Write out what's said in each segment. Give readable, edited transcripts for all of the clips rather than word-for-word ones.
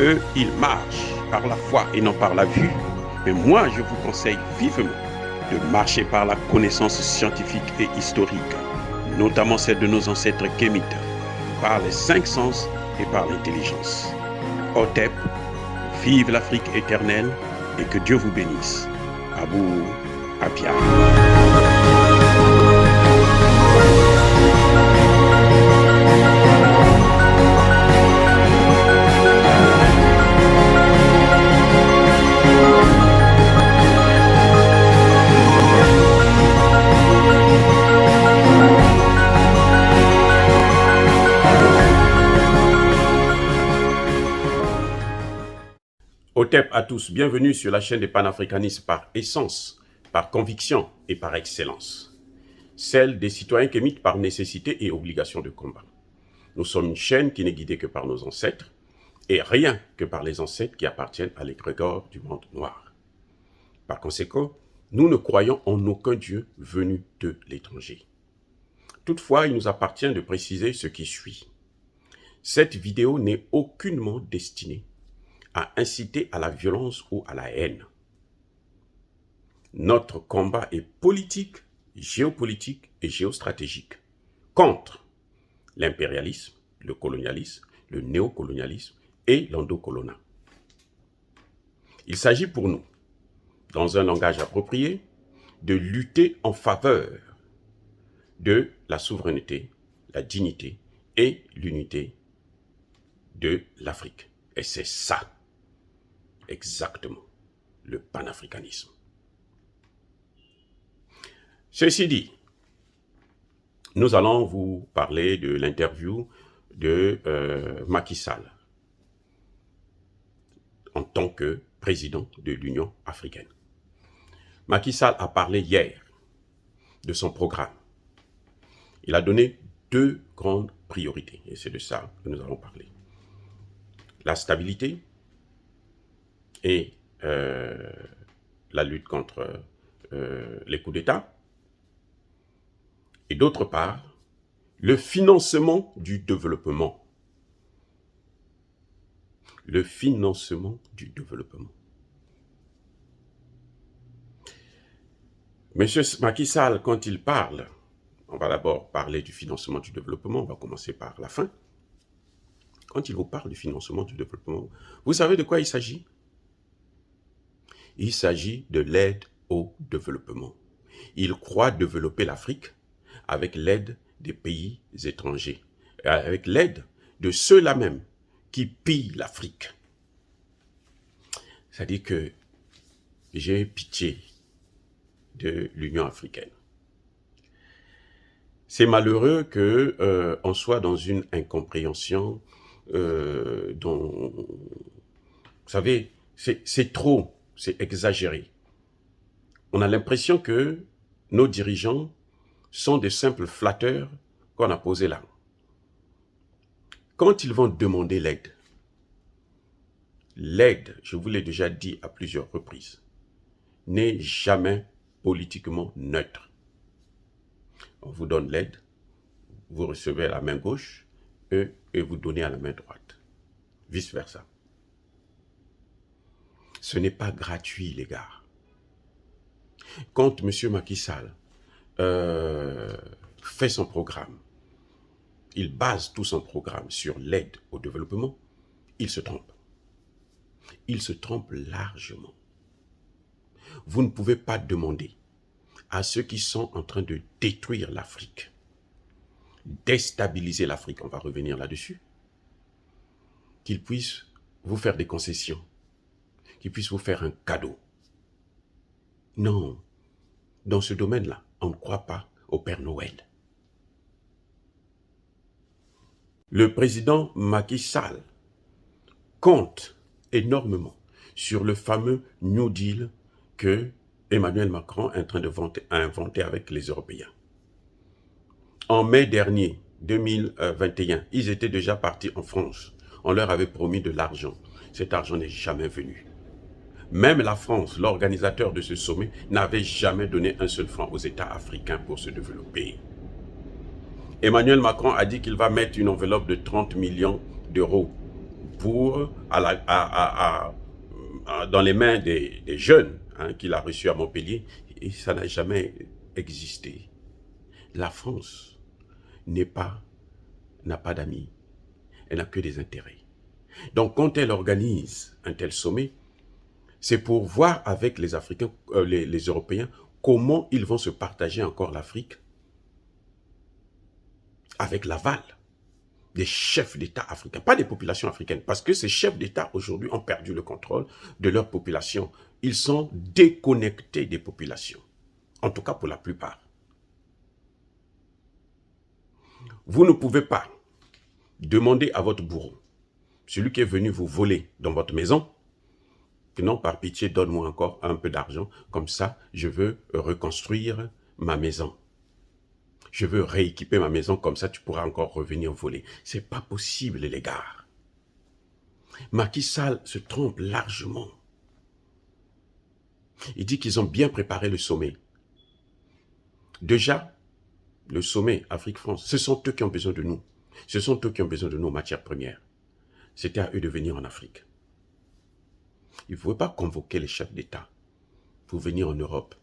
Eux, ils marchent par la foi et non par la vue. Mais moi, je vous conseille vivement de marcher par la connaissance scientifique et historique, notamment celle de nos ancêtres kémites, par les 5 sens et par l'intelligence. Hotep, vive l'Afrique éternelle et que Dieu vous bénisse. Abou Abia. Hotep à tous, bienvenue sur la chaîne des panafricanistes par essence, par conviction et par excellence. Celle des citoyens kémites par nécessité et obligation de combat. Nous sommes une chaîne qui n'est guidée que par nos ancêtres et rien que par les ancêtres qui appartiennent à l'égrégore du monde noir. Par conséquent, nous ne croyons en aucun Dieu venu de l'étranger. Toutefois, il nous appartient de préciser ce qui suit. Cette vidéo n'est aucunement destinée à inciter à la violence ou à la haine. Notre combat est politique, géopolitique et géostratégique contre l'impérialisme, le colonialisme, le néocolonialisme et l'endocolonat. Il s'agit pour nous, dans un langage approprié, de lutter en faveur de la souveraineté, la dignité et l'unité de l'Afrique. Et c'est ça, exactement, le panafricanisme. Ceci dit, nous allons vous parler de l'interview de Macky Sall en tant que président de l'Union africaine. Macky Sall a parlé hier de son programme. Il a donné 2 grandes priorités, et c'est de ça que nous allons parler. La stabilité et la lutte contre les coups d'État. Et d'autre part, le financement du développement. Le financement du développement. Monsieur Macky Sall, quand il parle, on va d'abord parler du financement du développement, on va commencer par la fin. Quand il vous parle du financement du développement, vous savez de quoi il s'agit? Il s'agit de l'aide au développement. Il croit développer l'Afrique avec l'aide des pays étrangers, avec l'aide de ceux-là même qui pillent l'Afrique. C'est-à-dire que j'ai pitié de l'Union africaine. C'est malheureux qu'on soit dans une incompréhension dont, vous savez, c'est trop, c'est exagéré. On a l'impression que nos dirigeants sont des simples flatteurs qu'on a posés là. Quand ils vont demander l'aide, je vous l'ai déjà dit à plusieurs reprises, n'est jamais politiquement neutre. On vous donne l'aide, vous recevez à la main gauche, et vous donnez à la main droite. Vice-versa. Ce n'est pas gratuit, les gars. Quand M. Macky Sall fait son programme, il base tout son programme sur l'aide au développement, il se trompe. Il se trompe largement. Vous ne pouvez pas demander à ceux qui sont en train de détruire l'Afrique, déstabiliser l'Afrique, on va revenir là-dessus, qu'ils puissent vous faire des concessions, qu'ils puissent vous faire un cadeau. Non, dans ce domaine-là, on ne croit pas au Père Noël. Le président Macky Sall compte énormément sur le fameux New Deal que Emmanuel Macron est en train d'inventer avec les Européens. En mai dernier, 2021, ils étaient déjà partis en France. On leur avait promis de l'argent. Cet argent n'est jamais venu. Même la France, l'organisateur de ce sommet, n'avait jamais donné un seul franc aux États africains pour se développer. Emmanuel Macron a dit qu'il va mettre une enveloppe de 30 millions d'euros dans les mains des jeunes qu'il a reçus à Montpellier, et ça n'a jamais existé. La France n'a pas d'amis, elle n'a que des intérêts. Donc quand elle organise un tel sommet, c'est pour voir avec les Africains, les Européens, comment ils vont se partager encore l'Afrique avec l'aval des chefs d'État africains, pas des populations africaines, parce que ces chefs d'État aujourd'hui ont perdu le contrôle de leur population. Ils sont déconnectés des populations, en tout cas pour la plupart. Vous ne pouvez pas demander à votre bourreau, celui qui est venu vous voler dans votre maison, que non, par pitié, donne-moi encore un peu d'argent, comme ça, je veux reconstruire ma maison. Je veux rééquiper ma maison, comme ça tu pourras encore revenir voler. C'est pas possible, les gars. Macky Sall se trompe largement. Il dit qu'ils ont bien préparé le sommet. Déjà, le sommet Afrique-France, ce sont eux qui ont besoin de nous. Ce sont eux qui ont besoin de nos matières premières. C'était à eux de venir en Afrique. Il ne faut pas convoquer les chefs d'État pour venir en Europe,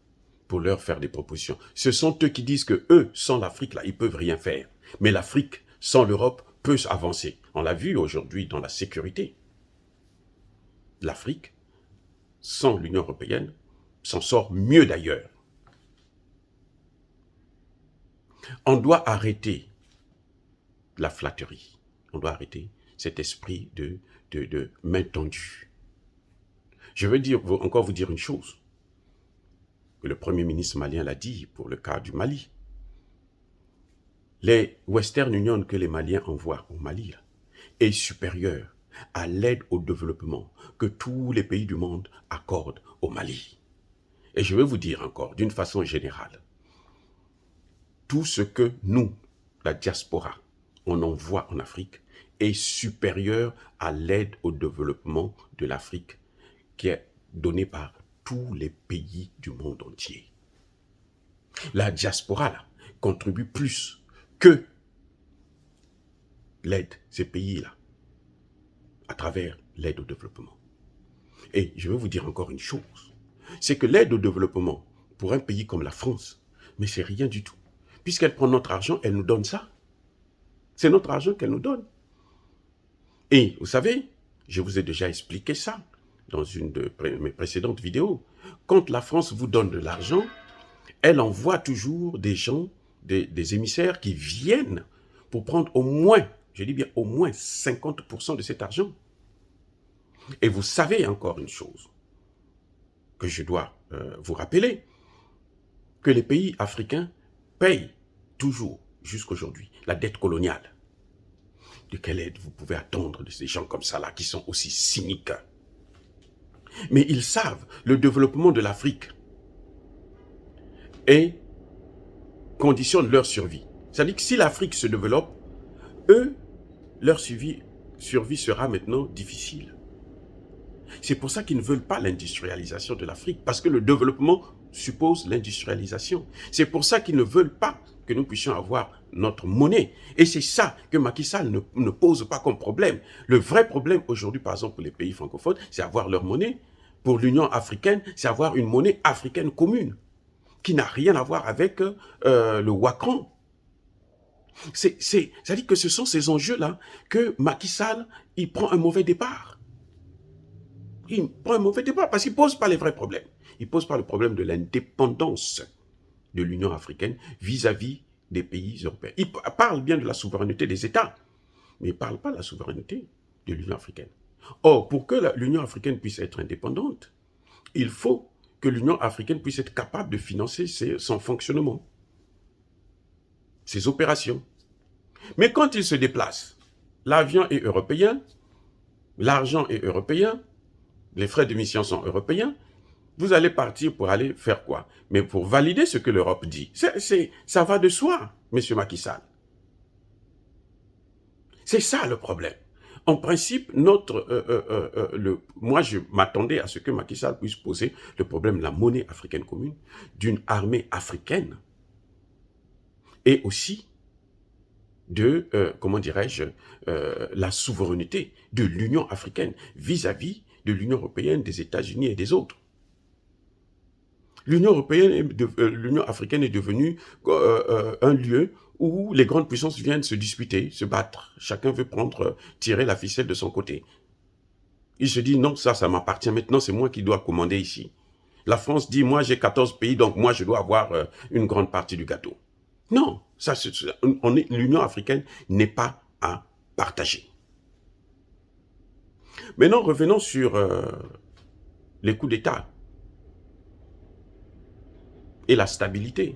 pour leur faire des propositions. Ce sont eux qui disent que eux, sans l'Afrique, là, ils ne peuvent rien faire. Mais l'Afrique, sans l'Europe, peut avancer. On l'a vu aujourd'hui dans la sécurité. L'Afrique, sans l'Union européenne, s'en sort mieux d'ailleurs. On doit arrêter la flatterie. On doit arrêter cet esprit de main tendue. Je veux encore vous dire une chose. Que le Premier ministre malien l'a dit pour le cas du Mali. Les Western Union que les Maliens envoient au Mali est supérieur à l'aide au développement que tous les pays du monde accordent au Mali. Et je vais vous dire encore, d'une façon générale, tout ce que nous, la diaspora, on envoie en Afrique est supérieur à l'aide au développement de l'Afrique qui est donnée par tous les pays du monde entier. La diaspora là, contribue plus que l'aide, ces pays-là, à travers l'aide au développement. Et je vais vous dire encore une chose, c'est que l'aide au développement, pour un pays comme la France, mais c'est rien du tout. Puisqu'elle prend notre argent, elle nous donne ça. C'est notre argent qu'elle nous donne. Et vous savez, je vous ai déjà expliqué ça dans une de mes précédentes vidéos. Quand la France vous donne de l'argent, elle envoie toujours des gens, des émissaires qui viennent pour prendre au moins, je dis bien au moins 50% de cet argent. Et vous savez encore une chose que je dois vous rappeler, que les pays africains payent toujours, jusqu'aujourd'hui, la dette coloniale. De quelle aide vous pouvez attendre de ces gens comme ça là, qui sont aussi cyniques? Mais ils savent le développement de l'Afrique et conditionne leur survie. C'est-à-dire que si l'Afrique se développe, eux, leur survie sera maintenant difficile. C'est pour ça qu'ils ne veulent pas l'industrialisation de l'Afrique, parce que le développement suppose l'industrialisation. C'est pour ça qu'ils ne veulent pas que nous puissions avoir notre monnaie. Et c'est ça que Macky Sall ne pose pas comme problème. Le vrai problème aujourd'hui, par exemple, pour les pays francophones, c'est avoir leur monnaie. Pour l'Union africaine, c'est avoir une monnaie africaine commune, qui n'a rien à voir avec le Wakran. C'est-à-dire que ce sont ces enjeux-là que Macky Sall, il prend un mauvais départ. Il prend un mauvais départ parce qu'il ne pose pas les vrais problèmes. Il ne pose pas le problème de l'indépendance de l'Union africaine vis-à-vis des pays européens. Il parle bien de la souveraineté des États, mais il ne parle pas de la souveraineté de l'Union africaine. Or, pour que l'Union africaine puisse être indépendante, il faut que l'Union africaine puisse être capable de financer son fonctionnement, ses opérations. Mais quand il se déplace, l'avion est européen, l'argent est européen, les frais de mission sont européens, vous allez partir pour aller faire quoi? Mais pour valider ce que l'Europe dit. Ça va de soi, M. Macky Sall. C'est ça le problème. En principe, moi je m'attendais à ce que Macky Sall puisse poser le problème de la monnaie africaine commune, d'une armée africaine, et aussi de, comment dirais-je, la souveraineté de l'Union africaine vis-à-vis de l'Union européenne, des États-Unis et des autres. L'Union africaine est devenue un lieu où les grandes puissances viennent se disputer, se battre. Chacun veut tirer la ficelle de son côté. Il se dit, non, ça m'appartient maintenant, c'est moi qui dois commander ici. La France dit, moi j'ai 14 pays, donc moi je dois avoir une grande partie du gâteau. Non, l'Union africaine n'est pas à partager. Maintenant, revenons sur les coups d'État et la stabilité.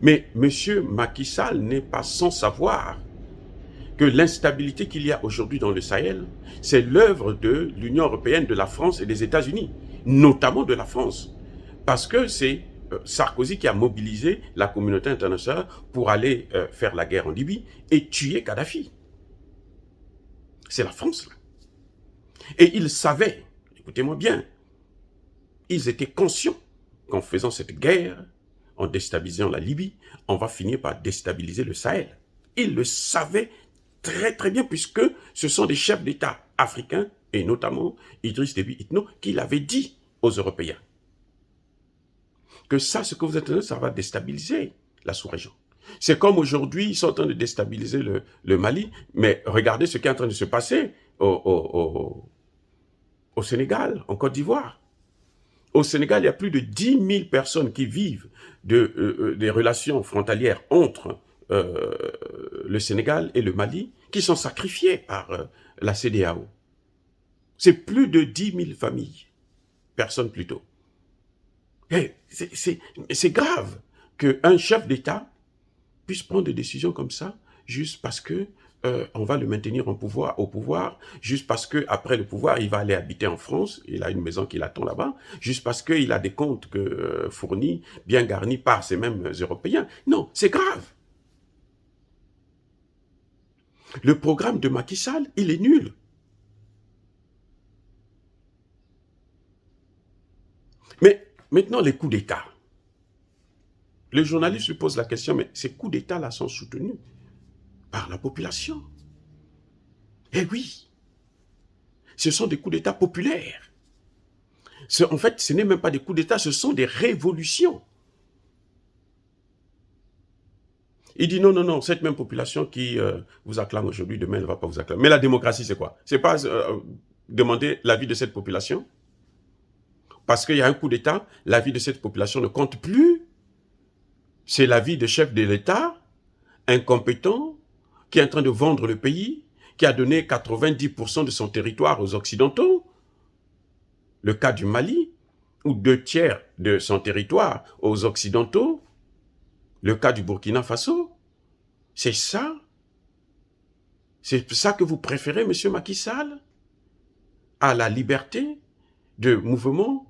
Mais M. Macky Sall n'est pas sans savoir que l'instabilité qu'il y a aujourd'hui dans le Sahel, c'est l'œuvre de l'Union européenne, de la France et des États-Unis, notamment de la France. Parce que c'est Sarkozy qui a mobilisé la communauté internationale pour aller faire la guerre en Libye et tuer Kadhafi. C'est la France, là. Et ils savaient, écoutez-moi bien, ils étaient conscients qu'en faisant cette guerre, en déstabilisant la Libye, on va finir par déstabiliser le Sahel. Ils le savaient très très bien, puisque ce sont des chefs d'État africains, et notamment Idriss Déby Itno, qui l'avaient dit aux Européens. Que ça, ce que vous êtes en train de, ça va déstabiliser la sous-région. C'est comme aujourd'hui, ils sont en train de déstabiliser le Mali, mais regardez ce qui est en train de se passer au Sénégal, en Côte d'Ivoire. Au Sénégal, il y a plus de 10 000 personnes qui vivent des relations frontalières entre le Sénégal et le Mali, qui sont sacrifiées par la CEDEAO. C'est plus de 10 000 familles, personnes plutôt. C'est grave qu'un chef d'État puisse prendre des décisions comme ça, juste parce que on va le maintenir au pouvoir, juste parce que après le pouvoir, il va aller habiter en France, il a une maison qui l'attend là-bas, juste parce qu'il a des comptes fournis, bien garnis par ces mêmes Européens. Non, c'est grave. Le programme de Macky Sall, il est nul. Mais maintenant, les coups d'État. Les journalistes lui posent la question, mais ces coups d'État-là sont soutenus par la population. Eh oui, ce sont des coups d'État populaires. En fait, ce n'est même pas des coups d'État, ce sont des révolutions. Il dit non, non, non, cette même population qui vous acclame aujourd'hui, demain, elle ne va pas vous acclamer. Mais la démocratie, c'est quoi? C'est pas demander l'avis de cette population? Parce qu'il y a un coup d'État, l'avis de cette population ne compte plus. C'est l'avis de chef de l'État, incompétent, qui est en train de vendre le pays, qui a donné 90% de son territoire aux Occidentaux. Le cas du Mali, ou 2/3 de son territoire aux Occidentaux. Le cas du Burkina Faso. C'est ça? C'est ça que vous préférez, M. Macky Sall? À la liberté de mouvement,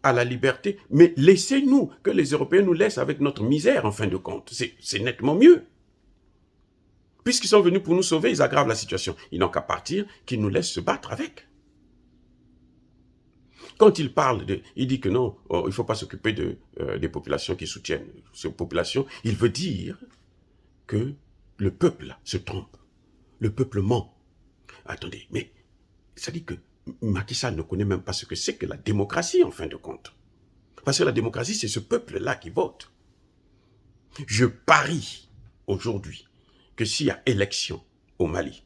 à la liberté. Mais laissez-nous, que les Européens nous laissent avec notre misère, en fin de compte. C'est nettement mieux. Puisqu'ils sont venus pour nous sauver, ils aggravent la situation. Ils n'ont qu'à partir, qu'ils nous laissent se battre avec. Quand il parle il dit que non, il ne faut pas s'occuper des populations qui soutiennent ces populations, il veut dire que le peuple se trompe. Le peuple ment. Attendez, mais ça dit que Macky Sall ne connaît même pas ce que c'est que la démocratie, en fin de compte. Parce que la démocratie, c'est ce peuple-là qui vote. Je parie aujourd'hui que s'il y a élection au Mali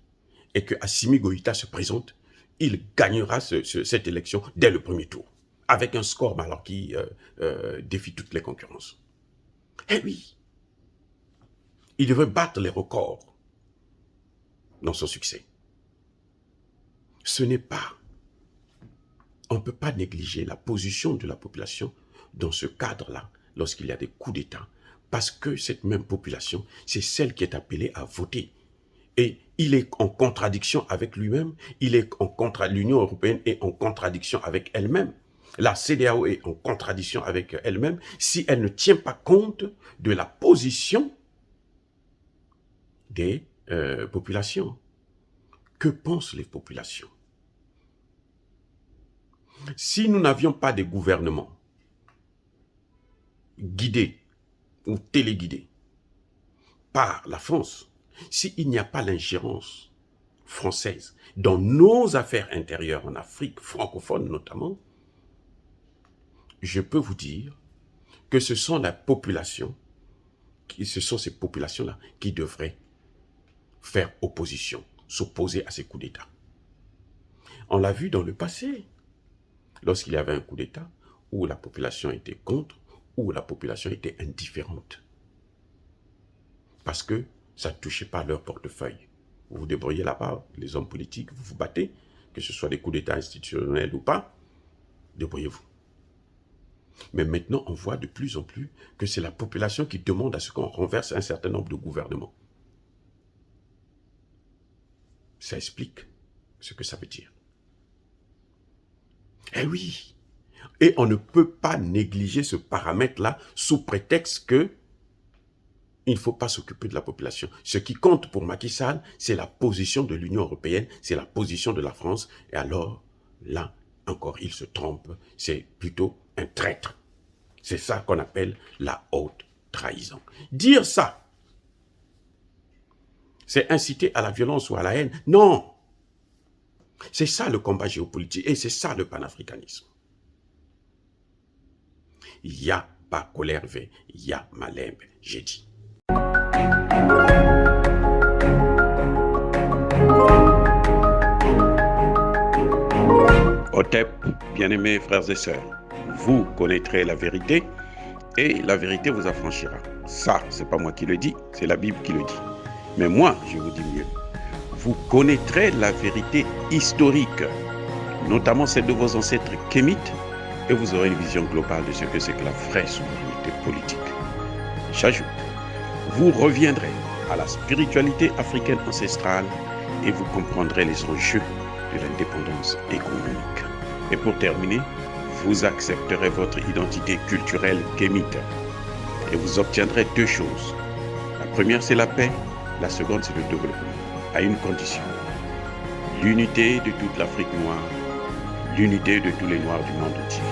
et que Assimi Goïta se présente, il gagnera cette élection dès le premier tour, avec un score alors qui défie toutes les concurrences. Eh oui, il devrait battre les records dans son succès. Ce n'est pas, on ne peut pas négliger la position de la population dans ce cadre-là, lorsqu'il y a des coups d'État, parce que cette même population, c'est celle qui est appelée à voter. Et il est en contradiction avec lui-même, l'Union européenne est en contradiction avec elle-même. La CEDEAO est en contradiction avec elle-même si elle ne tient pas compte de la position des populations. Que pensent les populations? Si nous n'avions pas de gouvernement guidé ou téléguidé par la France, s'il n'y a pas l'ingérence française dans nos affaires intérieures en Afrique, francophone notamment, je peux vous dire que ce sont ces populations-là qui devraient faire opposition, s'opposer à ces coups d'État. On l'a vu dans le passé, lorsqu'il y avait un coup d'État, où la population était contre, où la population était indifférente. Parce que ça ne touchait pas leur portefeuille. Vous vous débrouillez là-bas, les hommes politiques, vous vous battez, que ce soit des coups d'État institutionnels ou pas, débrouillez-vous. Mais maintenant, on voit de plus en plus que c'est la population qui demande à ce qu'on renverse un certain nombre de gouvernements. Ça explique ce que ça veut dire. Eh oui, et on ne peut pas négliger ce paramètre-là sous prétexte que il ne faut pas s'occuper de la population. Ce qui compte pour Macky Sall, c'est la position de l'Union européenne, c'est la position de la France. Et alors, là, encore, il se trompe. C'est plutôt un traître. C'est ça qu'on appelle la haute trahison. Dire ça, c'est inciter à la violence ou à la haine. Non! C'est ça le combat géopolitique et c'est ça le panafricanisme. Ya ba kolerve, ya malembe, j'ai dit. Otep, bien-aimés frères et sœurs, vous connaîtrez la vérité et la vérité vous affranchira. Ça, c'est pas moi qui le dis, c'est la Bible qui le dit. Mais moi, je vous dis mieux. Vous connaîtrez la vérité historique, notamment celle de vos ancêtres kémites, et vous aurez une vision globale de ce que c'est que la vraie souveraineté politique. J'ajoute, vous reviendrez à la spiritualité africaine ancestrale et vous comprendrez les enjeux de l'indépendance économique. Et pour terminer, vous accepterez votre identité culturelle kémite et vous obtiendrez deux choses. La première, c'est la paix, la seconde, c'est le développement, à une condition. L'unité de toute l'Afrique noire, l'unité de tous les Noirs du monde entier.